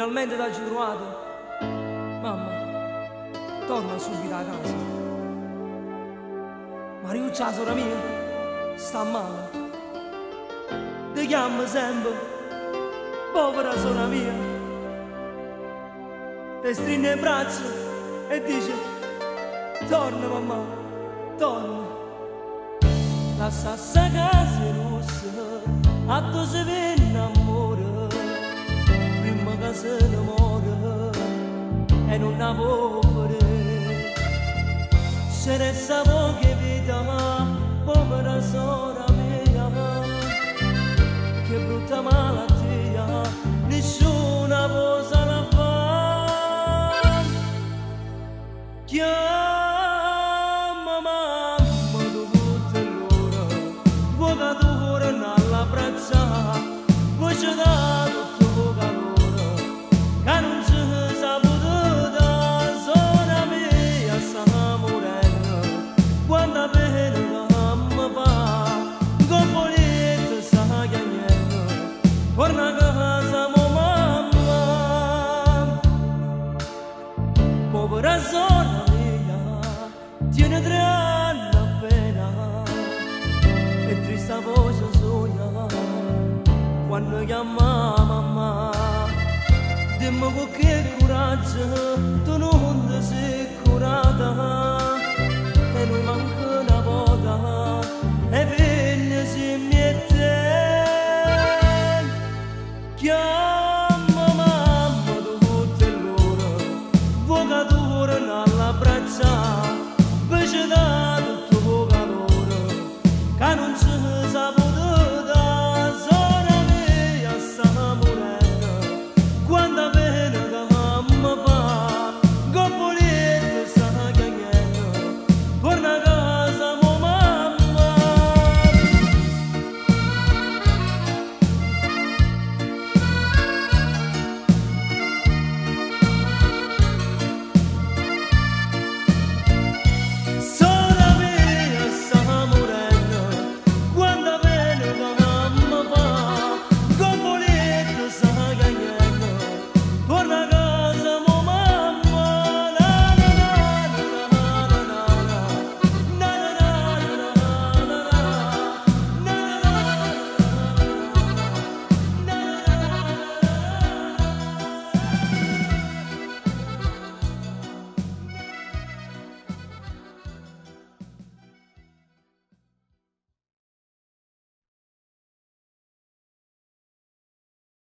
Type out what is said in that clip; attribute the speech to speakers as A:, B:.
A: Finalmente t'hai trovato. Mamma, torna subito a casa. Mariuccia, la sorella mia, sta male. Ti chiamo sempre, povera sorella mia. Ti stringe le braccia e dice: torna mamma, torna. La stessa casa rossa, a tu si viene amore, prima che se ne muore e non la può fare. Se ne sa poche vita, povera sorella mia, che brutta malattia, nessuna cosa la fa. Chiama mamma tutte l'ora, vuoi che tu cuore non l'abbraccia, vuoi ci dà tutto calore, che non si sa potuta, sorella mia sta morendo, quanta pena mi fa, con volete sta chiagnendo, torna a casa mo mamma, povera sorella mia, tiene 3 anni appena, e triste voce sogna, quando chiama mamma, dimmi con che coraggio tu non ti sei curata.